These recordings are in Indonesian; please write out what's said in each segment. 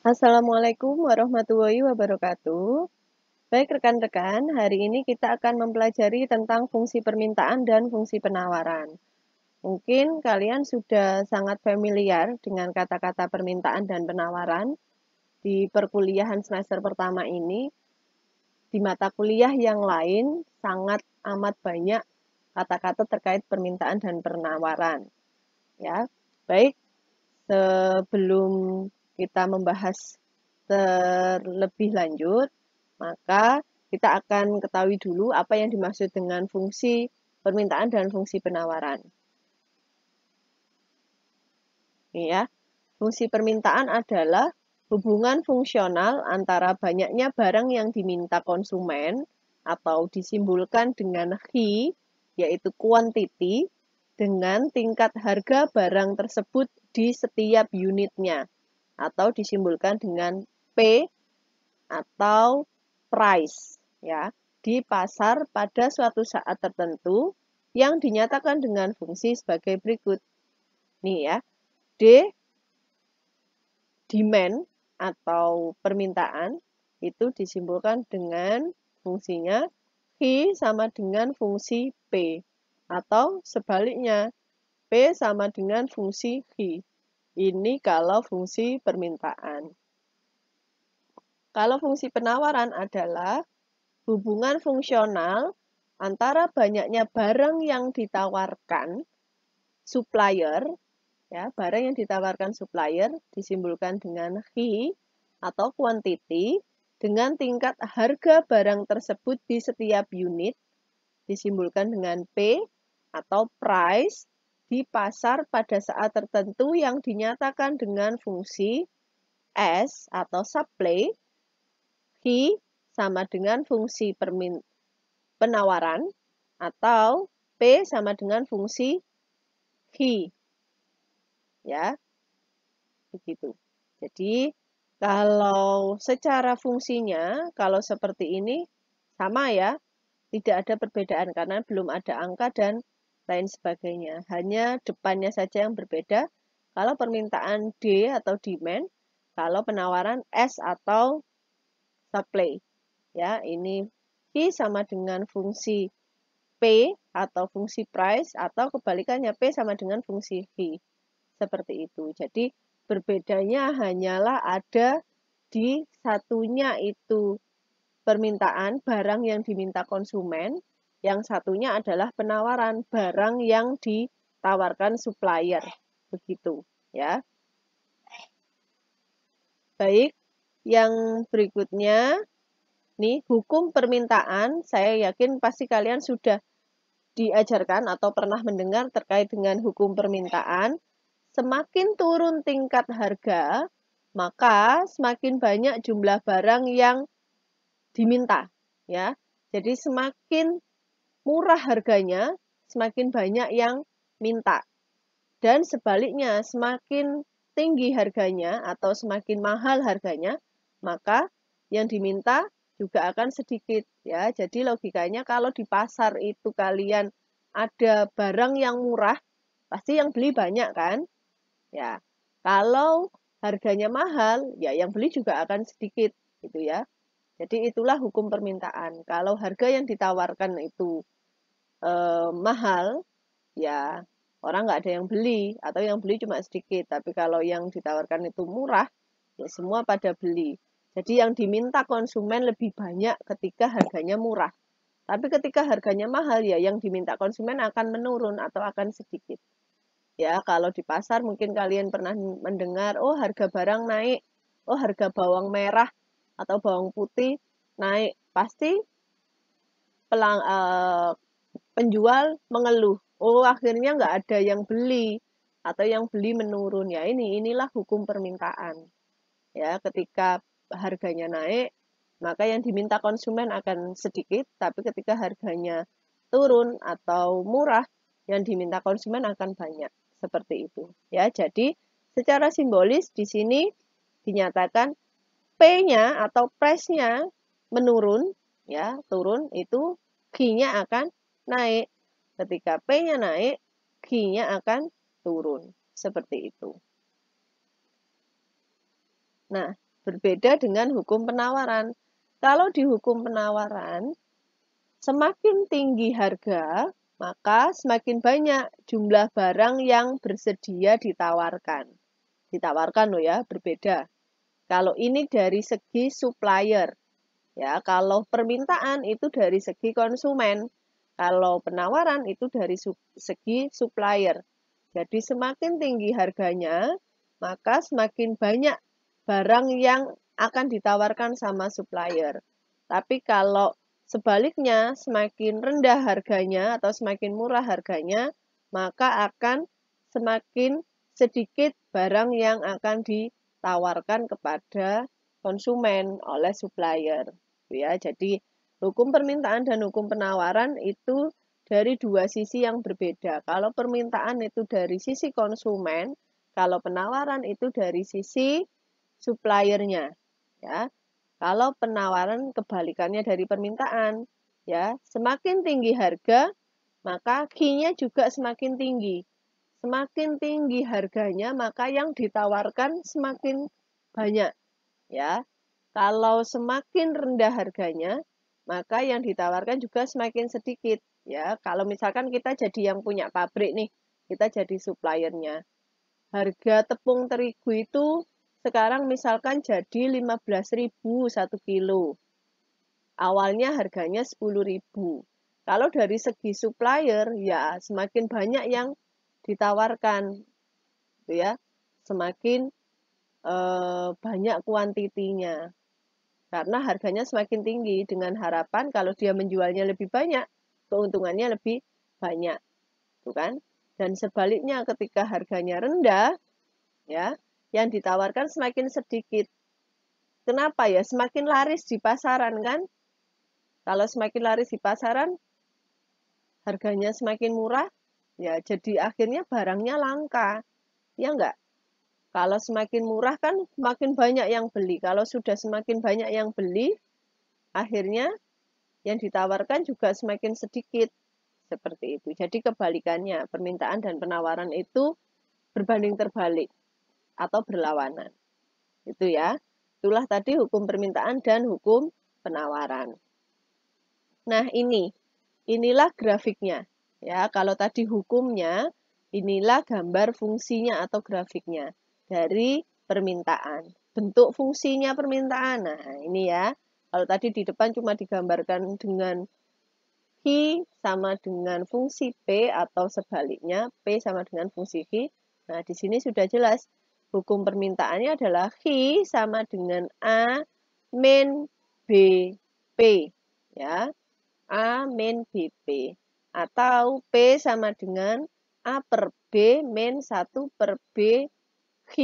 Assalamualaikum warahmatullahi wabarakatuh. Baik rekan-rekan, hari ini kita akan mempelajari tentang fungsi permintaan dan fungsi penawaran. Mungkin kalian sudah sangat familiar dengan kata-kata permintaan dan penawaran di perkuliahan semester pertama ini. Di mata kuliah yang lain sangat amat banyak kata-kata terkait permintaan dan penawaran. Ya, baik. Sebelum kita membahas terlebih lanjut, maka kita akan ketahui dulu apa yang dimaksud dengan fungsi permintaan dan fungsi penawaran. Ini ya, fungsi permintaan adalah hubungan fungsional antara banyaknya barang yang diminta konsumen atau disimbolkan dengan Q, yaitu quantity, dengan tingkat harga barang tersebut di setiap unitnya, atau disimbolkan dengan P atau price, ya, di pasar pada suatu saat tertentu yang dinyatakan dengan fungsi sebagai berikut. Nih ya, D, demand atau permintaan, itu disimbolkan dengan fungsinya Q sama dengan fungsi P, atau sebaliknya, P sama dengan fungsi Q. Ini kalau fungsi permintaan. Kalau fungsi penawaran adalah hubungan fungsional antara banyaknya barang yang ditawarkan supplier, ya, barang yang ditawarkan supplier disimbolkan dengan Q atau quantity, dengan tingkat harga barang tersebut di setiap unit disimbolkan dengan P atau price di pasar pada saat tertentu yang dinyatakan dengan fungsi S atau supply. Q sama dengan fungsi penawaran atau P sama dengan fungsi Q. Ya, begitu. Jadi, kalau secara fungsinya, kalau seperti ini, sama ya, tidak ada perbedaan karena belum ada angka dan lain sebagainya. Hanya depannya saja yang berbeda. Kalau permintaan D atau demand, kalau penawaran S atau supply. Ya, ini Q sama dengan fungsi P atau fungsi price, atau kebalikannya P sama dengan fungsi Q. Seperti itu. Jadi berbedanya hanyalah ada di satunya itu permintaan barang yang diminta konsumen, yang satunya adalah penawaran barang yang ditawarkan supplier. Begitu, ya. Baik, yang berikutnya nih, hukum permintaan, saya yakin pasti kalian sudah diajarkan atau pernah mendengar terkait dengan hukum permintaan. Semakin turun tingkat harga, maka semakin banyak jumlah barang yang diminta, ya. Jadi semakin murah harganya, semakin banyak yang minta. Dan sebaliknya, semakin tinggi harganya atau semakin mahal harganya, maka yang diminta juga akan sedikit, ya. Jadi logikanya kalau di pasar itu kalian ada barang yang murah, pasti yang beli banyak kan? Ya. Kalau harganya mahal, ya yang beli juga akan sedikit, gitu ya. Jadi itulah hukum permintaan. Kalau harga yang ditawarkan itu mahal, ya orang nggak ada yang beli, atau yang beli cuma sedikit. Tapi kalau yang ditawarkan itu murah, ya semua pada beli. Jadi yang diminta konsumen lebih banyak ketika harganya murah. Tapi ketika harganya mahal, ya yang diminta konsumen akan menurun atau akan sedikit. Ya, kalau di pasar mungkin kalian pernah mendengar, oh harga barang naik, oh harga bawang merah atau bawang putih naik. Pasti penjual mengeluh, oh akhirnya nggak ada yang beli atau yang beli menurun. Ya inilah hukum permintaan. Ya, ketika harganya naik, maka yang diminta konsumen akan sedikit, tapi ketika harganya turun atau murah, yang diminta konsumen akan banyak. Seperti itu. Ya, jadi secara simbolis di sini dinyatakan P-nya atau price-nya menurun, ya, turun, itu Q-nya akan naik. Ketika P-nya naik, Q-nya akan turun. Seperti itu. Nah, Berbeda dengan hukum penawaran. Kalau di hukum penawaran, semakin tinggi harga, maka semakin banyak jumlah barang yang bersedia ditawarkan. Ditawarkan loh ya, berbeda. Kalau ini dari segi supplier, ya, kalau permintaan itu dari segi konsumen, kalau penawaran itu dari segi supplier. Jadi semakin tinggi harganya, maka semakin banyak barang yang akan ditawarkan sama supplier. Tapi kalau sebaliknya, semakin rendah harganya atau semakin murah harganya, maka akan semakin sedikit barang yang akan ditawarkan kepada konsumen oleh supplier. Ya, jadi hukum permintaan dan hukum penawaran itu dari dua sisi yang berbeda. Kalau permintaan itu dari sisi konsumen, kalau penawaran itu dari sisi suppliernya. Ya, kalau penawaran kebalikannya dari permintaan, ya, semakin tinggi harga, maka key-nya juga semakin tinggi. Semakin tinggi harganya, maka yang ditawarkan semakin banyak, ya. Kalau semakin rendah harganya, maka yang ditawarkan juga semakin sedikit, ya. Kalau misalkan kita jadi yang punya pabrik nih, kita jadi suppliernya. Harga tepung terigu itu sekarang misalkan jadi 15.000 1 kilo. Awalnya harganya 10.000. Kalau dari segi supplier, ya semakin banyak yang ditawarkan, gitu ya. Semakin banyak kuantitinya. Karena harganya semakin tinggi dengan harapan kalau dia menjualnya lebih banyak, keuntungannya lebih banyak. Tuh kan? Dan sebaliknya ketika harganya rendah, ya, yang ditawarkan semakin sedikit. Kenapa ya? Semakin laris di pasaran kan? Kalau semakin laris di pasaran, harganya semakin murah, ya jadi akhirnya barangnya langka. Ya enggak? Kalau semakin murah kan semakin banyak yang beli. Kalau sudah semakin banyak yang beli, akhirnya yang ditawarkan juga semakin sedikit. Seperti itu. Jadi kebalikannya, permintaan dan penawaran itu berbanding terbalik atau berlawanan. Itu ya. Itulah tadi hukum permintaan dan hukum penawaran. Nah, inilah grafiknya. Ya, kalau tadi hukumnya, inilah gambar fungsinya atau grafiknya dari permintaan. Bentuk fungsinya permintaan. Nah, ini ya. Kalau tadi di depan cuma digambarkan dengan Q sama dengan fungsi P atau sebaliknya P sama dengan fungsi Q. Nah, di sini sudah jelas hukum permintaannya adalah Q sama dengan A min B P, ya. A min BP atau P sama dengan A per B min 1 per B Q,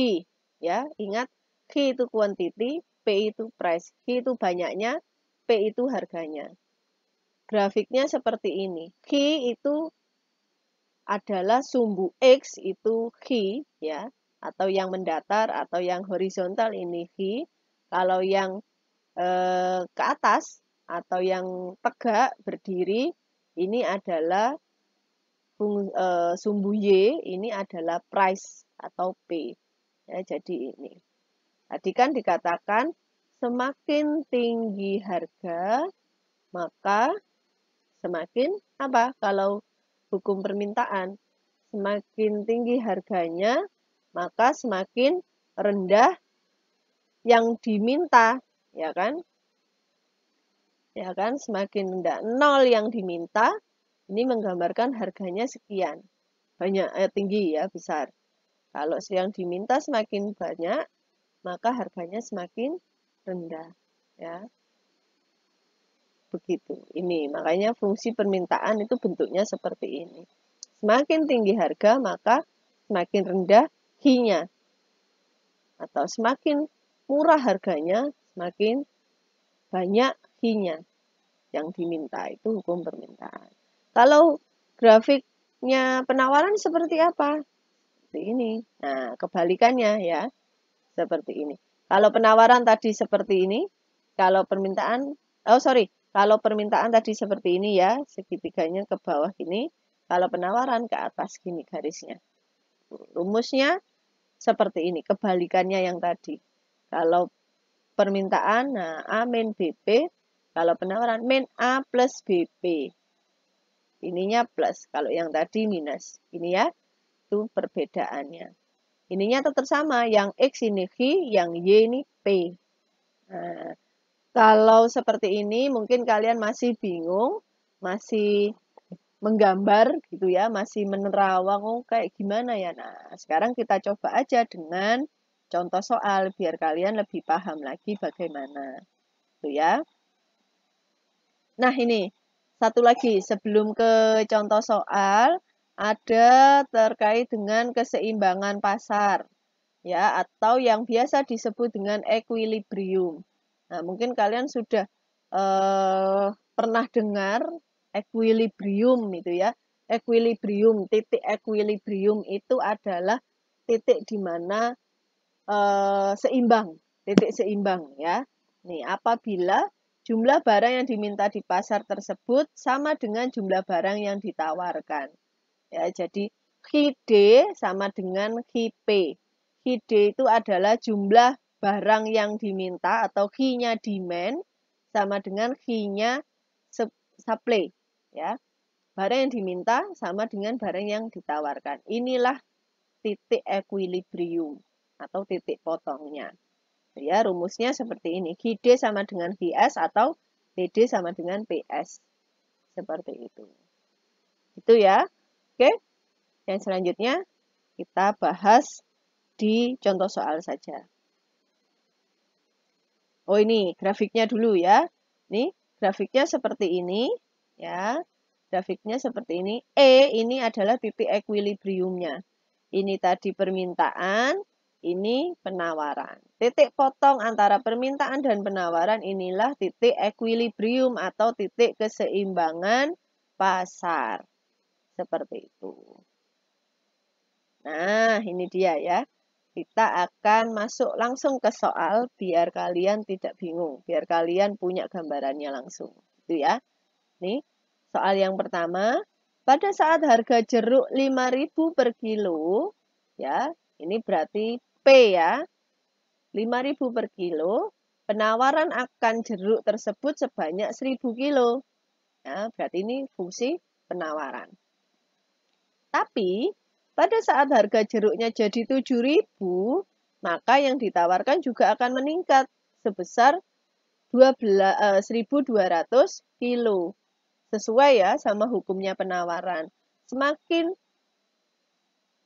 ya. Ingat, Q itu quantity, P itu price. Q itu banyaknya, P itu harganya. Grafiknya seperti ini. Q itu adalah sumbu X itu Q, ya, atau yang mendatar atau yang horizontal ini Q. Kalau yang ke atas atau yang tegak berdiri ini adalah sumbu Y, ini adalah price atau P. Ya, jadi ini. Tadi kan dikatakan semakin tinggi harga, maka semakin apa? Kalau hukum permintaan, semakin tinggi harganya, maka semakin rendah yang diminta, ya kan? Ya kan? Semakin rendah nol yang diminta, ini menggambarkan harganya sekian. Banyak, tinggi ya, besar. Kalau yang diminta semakin banyak, maka harganya semakin rendah, ya. Begitu. Ini makanya fungsi permintaan itu bentuknya seperti ini. Semakin tinggi harga, maka semakin rendah Q-nya. Atau semakin murah harganya, semakin banyak Q-nya yang diminta. Itu hukum permintaan. Kalau grafiknya penawaran seperti apa? Seperti ini. Nah, kebalikannya ya. Seperti ini. Kalau penawaran tadi seperti ini, kalau permintaan, kalau permintaan tadi seperti ini ya, segitiganya ke bawah ini, kalau penawaran ke atas gini garisnya. Rumusnya seperti ini, kebalikannya yang tadi. Kalau permintaan, nah A min BP. Kalau penawaran min A plus BP. Ininya plus, kalau yang tadi minus. Ini ya, itu perbedaannya. Ininya tetap sama, yang X ini X, yang Y ini P. Nah, kalau seperti ini mungkin kalian masih bingung, masih menggambar gitu ya, masih menerawang, oh kayak gimana ya. Nah, sekarang kita coba aja dengan contoh soal biar kalian lebih paham lagi bagaimana. Tuh ya. Nah, ini satu lagi sebelum ke contoh soal ada terkait dengan keseimbangan pasar ya, atau yang biasa disebut dengan equilibrium. Nah, mungkin kalian sudah pernah dengar equilibrium itu ya. Equilibrium, titik equilibrium itu adalah titik di mana seimbang, titik seimbang ya. Nih, apabila jumlah barang yang diminta di pasar tersebut sama dengan jumlah barang yang ditawarkan. Ya, jadi Qd sama dengan Qp. Qd itu adalah jumlah barang yang diminta atau Q-nya demand sama dengan Q-nya supply. Ya. Barang yang diminta sama dengan barang yang ditawarkan. Inilah titik equilibrium atau titik potongnya. Ya, rumusnya seperti ini. Qd sama dengan Qs atau Pd sama dengan Ps. Seperti itu. Itu ya. Oke. Yang selanjutnya kita bahas di contoh soal saja. Oh, ini grafiknya dulu ya. Nih, grafiknya seperti ini ya. Grafiknya seperti ini. E ini adalah titik equilibriumnya. Ini tadi permintaan, ini penawaran. Titik potong antara permintaan dan penawaran inilah titik equilibrium atau titik keseimbangan pasar. Seperti itu. Nah, ini dia ya. Kita akan masuk langsung ke soal biar kalian tidak bingung, biar kalian punya gambarannya langsung. Itu ya. Nih, soal yang pertama, pada saat harga jeruk 5.000 per kilo, ya, ini berarti P ya, 5.000 per kilo, penawaran akan jeruk tersebut sebanyak 1.000 kilo. Ya, berarti ini fungsi penawaran. Tapi, pada saat harga jeruknya jadi 7.000, maka yang ditawarkan juga akan meningkat sebesar 1.200 kilo. Sesuai ya sama hukumnya penawaran. Semakin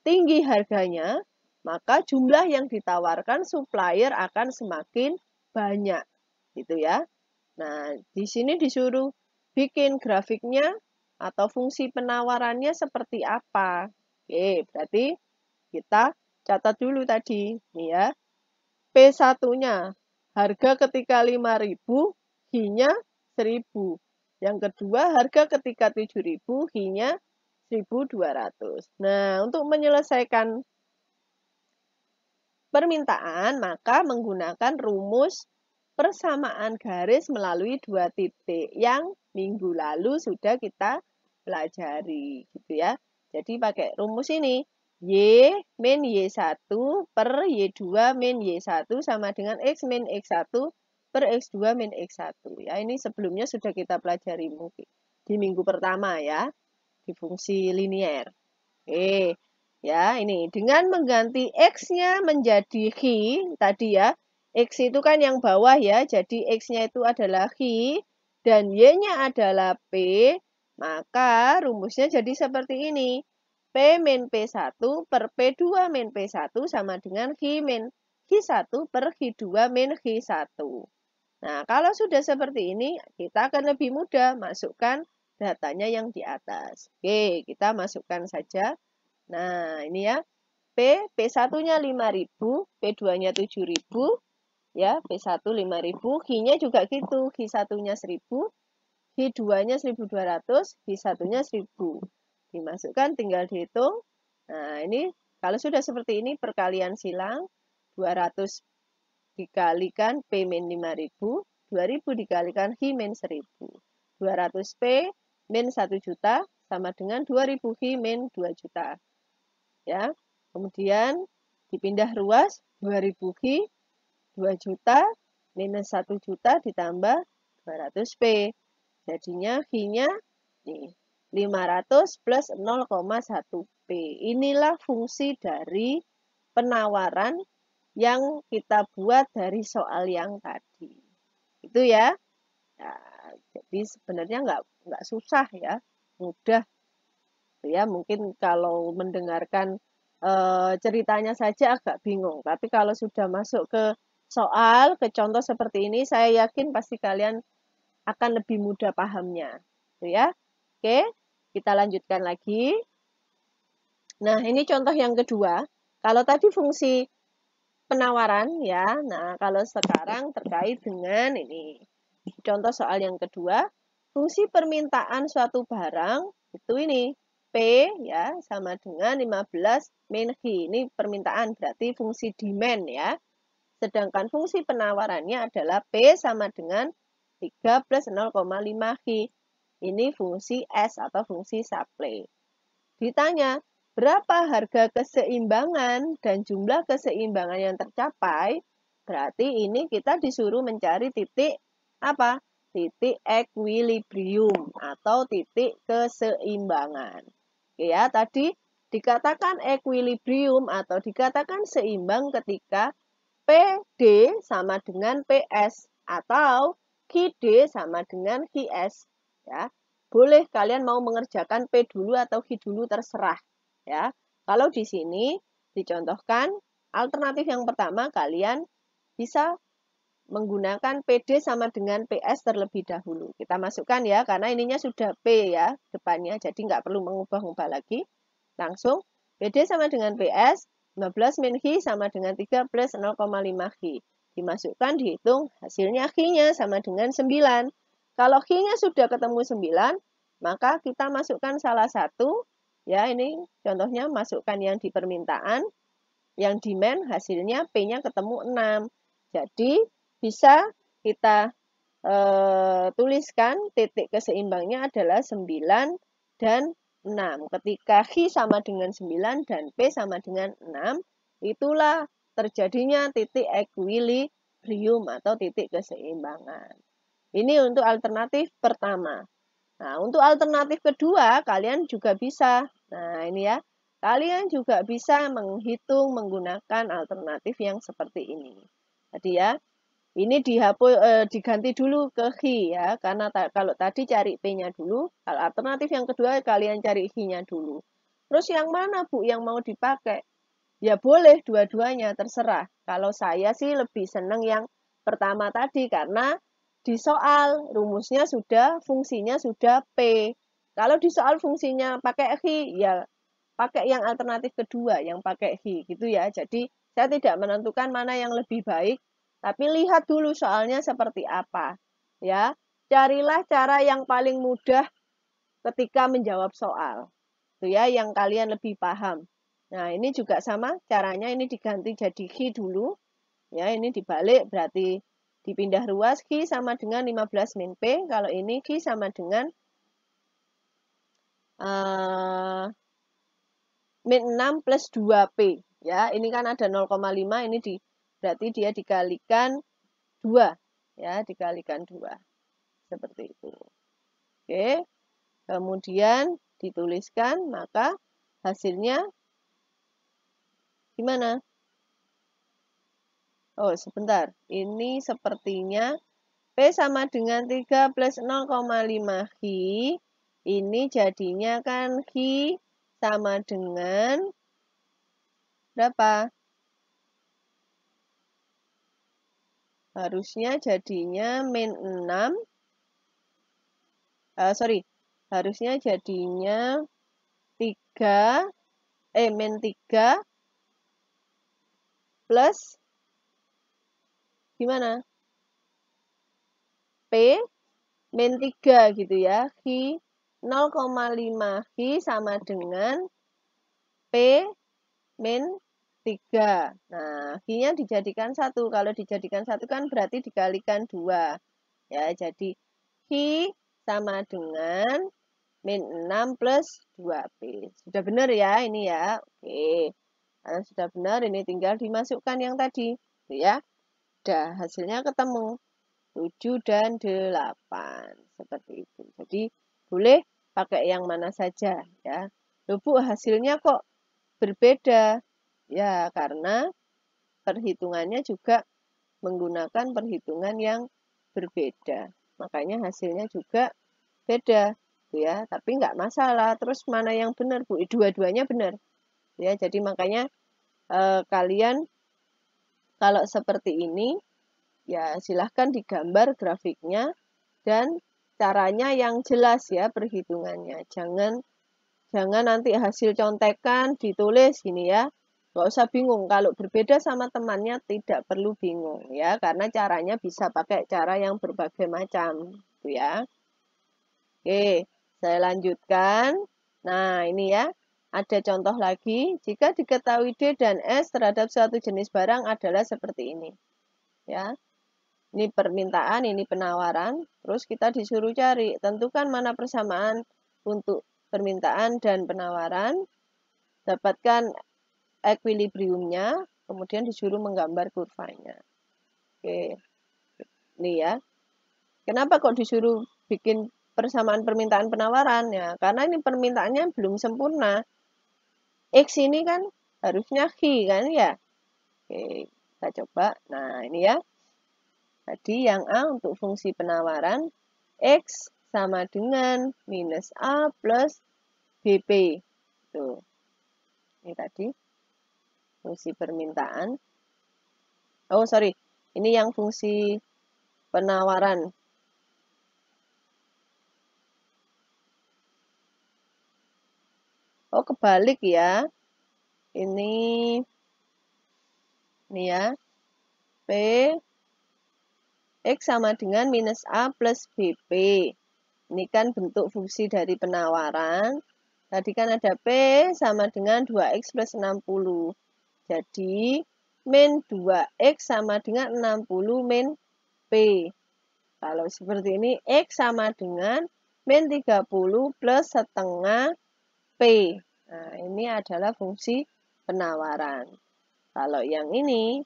tinggi harganya, maka jumlah yang ditawarkan supplier akan semakin banyak. Gitu ya. Nah, di sini disuruh bikin grafiknya atau fungsi penawarannya seperti apa. Oke, berarti kita catat dulu tadi. Nih ya. P1-nya harga ketika 5.000, H-nya 1.000. Yang kedua, harga ketika 7.000, H-nya 1.200. Nah, untuk menyelesaikan permintaan, maka menggunakan rumus persamaan garis melalui dua titik yang minggu lalu sudah kita pelajari. Gitu ya. Jadi pakai rumus ini. Y min Y1 per Y2 min Y1 sama dengan X min X1 per X2 min X1. Ya, ini sebelumnya sudah kita pelajari mungkin di minggu pertama ya, di fungsi linier. Oke, ya ini dengan mengganti X-nya menjadi X tadi ya. X itu kan yang bawah ya, jadi X-nya itu adalah X dan Y-nya adalah P, maka rumusnya jadi seperti ini. P min P1 per P2 min P1 sama dengan X min X1 per X2 min X1. Nah, kalau sudah seperti ini, kita akan lebih mudah masukkan datanya yang di atas. Oke, kita masukkan saja. Nah, ini ya. P1-nya 5.000, P2-nya 7.000, ya, P1 5.000, H-nya juga gitu, H1-nya 1.000, H2-nya 1.200, H1-nya 1.000. Dimasukkan, tinggal dihitung. Nah, ini kalau sudah seperti ini, perkalian silang, 200 dikalikan P min 5.000, 2.000 dikalikan H min 1.000. 200 P min 1 juta sama dengan 2.000 H min 2 juta. Ya, kemudian dipindah ruas 2.000 H 2 juta minus 1 juta ditambah 200P. Jadinya Q-nya nih, 500 plus 0,1P. Inilah fungsi dari penawaran yang kita buat dari soal yang tadi. Itu ya. Nah, jadi sebenarnya nggak susah ya, mudah. Ya, mungkin kalau mendengarkan ceritanya saja agak bingung. Tapi kalau sudah masuk ke soal, ke contoh seperti ini, saya yakin pasti kalian akan lebih mudah pahamnya. Gitu ya. Oke, kita lanjutkan lagi. Nah, ini contoh yang kedua. Kalau tadi fungsi penawaran ya. Nah, kalau sekarang terkait dengan ini. Contoh soal yang kedua, fungsi permintaan suatu barang itu ini. P ya sama dengan 15 min Q. Ini permintaan berarti fungsi demand ya. Sedangkan fungsi penawarannya adalah P sama dengan 3 plus 0,5 Q. Ini fungsi S atau fungsi supply. Ditanya, berapa harga keseimbangan dan jumlah keseimbangan yang tercapai? Berarti ini kita disuruh mencari titik apa? Titik equilibrium atau titik keseimbangan. Oke ya, tadi dikatakan equilibrium atau dikatakan seimbang ketika PD sama dengan PS atau QD sama dengan QS ya. Boleh kalian mau mengerjakan P dulu atau Q dulu terserah ya. Kalau di sini dicontohkan alternatif yang pertama kalian bisa menggunakan PD sama dengan PS terlebih dahulu. Kita masukkan ya karena ininya sudah P ya depannya jadi nggak perlu mengubah-ubah lagi. Langsung PD sama dengan PS 15 min Q sama dengan 3 plus 0,5 Q. Dimasukkan, dihitung, hasilnya Q-nya sama dengan 9. Kalau Q-nya sudah ketemu 9, maka kita masukkan salah satu. Ya, ini contohnya masukkan yang di permintaan. Yang demand, hasilnya P-nya ketemu 6. Jadi, bisa kita tuliskan titik keseimbangnya adalah 9 dan 6. Ketika Q sama dengan 9 dan P sama dengan 6, itulah terjadinya titik equilibrium atau titik keseimbangan. Ini untuk alternatif pertama. Nah, untuk alternatif kedua, kalian juga bisa. Nah, ini ya. Kalian juga bisa menghitung menggunakan alternatif yang seperti ini. Tadi ya, ini diganti dulu ke Q ya, karena kalau tadi cari P-nya dulu, kalau alternatif yang kedua kalian cari Q-nya dulu. Terus yang mana Bu yang mau dipakai? Ya boleh dua-duanya, terserah. Kalau saya sih lebih seneng yang pertama tadi, karena di soal rumusnya sudah, fungsinya sudah P. Kalau di soal fungsinya pakai Q, ya pakai yang alternatif kedua, yang pakai Q gitu ya. Jadi saya tidak menentukan mana yang lebih baik, tapi lihat dulu soalnya seperti apa. Ya, carilah cara yang paling mudah ketika menjawab soal. Itu ya, yang kalian lebih paham. Nah, ini juga sama caranya, ini diganti jadi Q dulu. Ya, ini dibalik berarti dipindah ruas Q sama dengan 15 min P. Kalau ini Q sama dengan min 6 plus 2P. Ya, ini kan ada 0,5, ini berarti dia dikalikan 2. Ya, dikalikan 2. Seperti itu. Oke. Kemudian dituliskan, maka hasilnya gimana? Oh, sebentar. Ini sepertinya P sama dengan 3 plus 0,5 Q. Ini jadinya kan Q sama dengan berapa? Harusnya jadinya min 6. Harusnya jadinya 3, min 3 plus gimana? P min 3 gitu ya. Q 0,5 Q sama dengan P min 3. Nah, Q-nya dijadikan 1. Kalau dijadikan 1 kan berarti dikalikan 2. Ya, jadi Q sama dengan min 6 plus 2P. Sudah benar ya ini ya. Oke. Kalau sudah benar ini tinggal dimasukkan yang tadi. Ya. Sudah, hasilnya ketemu. 7 dan 8. Seperti itu. Jadi, boleh pakai yang mana saja. Ya. Loh Bu, hasilnya kok berbeda? Ya, karena perhitungannya juga menggunakan perhitungan yang berbeda. Makanya hasilnya juga beda. Ya, tapi nggak masalah. Terus mana yang benar, Bu? Dua-duanya benar. Ya, jadi makanya kalian kalau seperti ini, ya silahkan digambar grafiknya dan caranya yang jelas ya perhitungannya. Jangan nanti hasil contekan ditulis gini ya. Nggak usah bingung. Kalau berbeda sama temannya tidak perlu bingung ya. Karena caranya bisa pakai cara yang berbagai macam. Gitu ya. Oke, saya lanjutkan. Nah, ini ya. Ada contoh lagi. Jika diketahui D dan S terhadap suatu jenis barang adalah seperti ini. Ya. Ini permintaan, ini penawaran. Terus kita disuruh cari. Tentukan mana persamaan untuk permintaan dan penawaran. Dapatkan equilibriumnya. Kemudian disuruh menggambar kurvanya. Oke. Ini ya. Kenapa kok disuruh bikin persamaan permintaan penawaran? Ya, karena ini permintaannya belum sempurna. X ini kan harusnya Y kan ya. Oke, kita coba. Nah, ini ya. Tadi yang A untuk fungsi penawaran, X sama dengan minus A plus BP. Tuh. Ini tadi fungsi permintaan. Oh, sorry. Ini yang fungsi penawaran. Oh, kebalik ya. Ini ya. P X sama dengan minus A plus BP. Ini kan bentuk fungsi dari penawaran. Tadi kan ada P sama dengan 2X plus 60. Jadi, min 2X sama dengan 60 min P. Kalau seperti ini, X sama dengan min 30 plus setengah P. Nah, ini adalah fungsi penawaran. Kalau yang ini,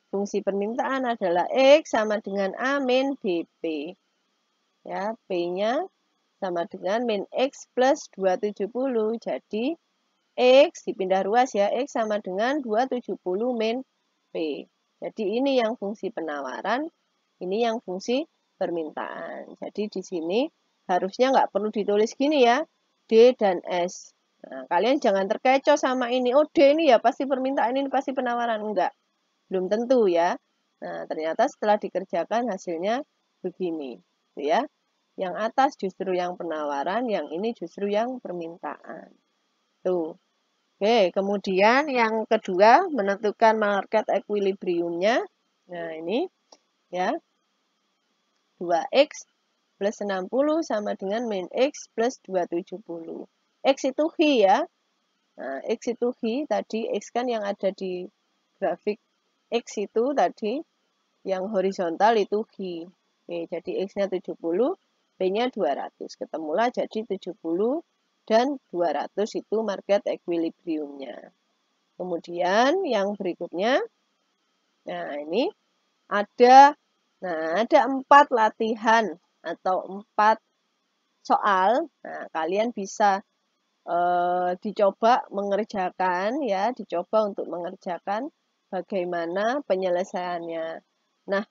fungsi permintaan adalah X sama dengan A min BP. Ya, P-nya sama dengan min X plus 270. Jadi, X dipindah ruas ya, X sama dengan 270 min P. Jadi, ini yang fungsi penawaran, ini yang fungsi permintaan. Jadi, di sini harusnya nggak perlu ditulis gini ya, D dan S. Nah, kalian jangan terkecoh sama ini. Oh, D ini ya pasti permintaan, ini pasti penawaran. Enggak. Belum tentu ya. Nah, ternyata setelah dikerjakan hasilnya begini. Ya. Yang atas justru yang penawaran, yang ini justru yang permintaan. Tuh. Oke, kemudian yang kedua menentukan market equilibriumnya. Nah, ini ya. 2X plus 60 sama dengan min X plus 270. X itu Y ya. Nah, X itu Y, tadi X kan yang ada di grafik X itu tadi, yang horizontal itu Y. Oke, jadi X-nya 70, P-nya 200. Ketemulah jadi 70 dan 200 itu market equilibriumnya. Kemudian yang berikutnya, nah ini ada 4 latihan atau 4 soal. Nah, kalian bisa dicoba mengerjakan ya, dicoba untuk mengerjakan bagaimana penyelesaiannya. Nah,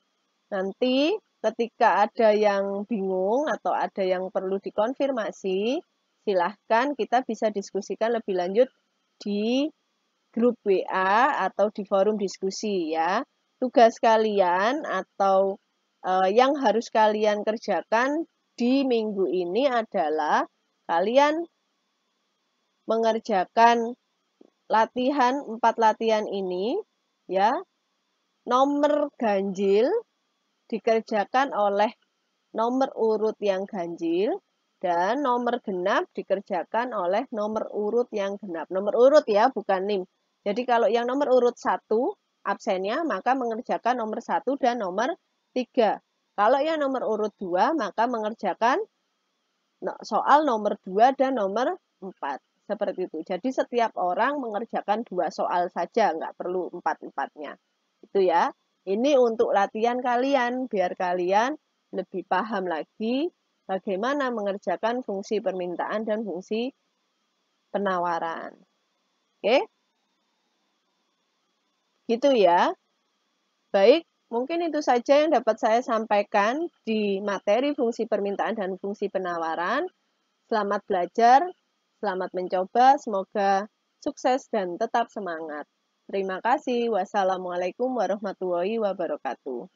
nanti ketika ada yang bingung atau ada yang perlu dikonfirmasi, silahkan kita bisa diskusikan lebih lanjut di grup WA atau di forum diskusi ya. Tugas kalian atau yang harus kalian kerjakan di minggu ini adalah kalian mengerjakan latihan 4 latihan ini ya. Nomor ganjil dikerjakan oleh nomor urut yang ganjil dan nomor genap dikerjakan oleh nomor urut yang genap. Nomor urut ya, bukan NIM. Jadi kalau yang nomor urut 1 absennya maka mengerjakan nomor 1 dan nomor 3. Kalau yang nomor urut 2 maka mengerjakan soal nomor 2 dan nomor 4. Seperti itu. Jadi setiap orang mengerjakan 2 soal saja, nggak perlu 4-4-nya. Itu ya. Ini untuk latihan kalian, biar kalian lebih paham lagi bagaimana mengerjakan fungsi permintaan dan fungsi penawaran. Oke? Gitu ya. Baik, mungkin itu saja yang dapat saya sampaikan di materi fungsi permintaan dan fungsi penawaran. Selamat belajar, selamat mencoba, semoga sukses dan tetap semangat. Terima kasih. Wassalamualaikum warahmatullahi wabarakatuh.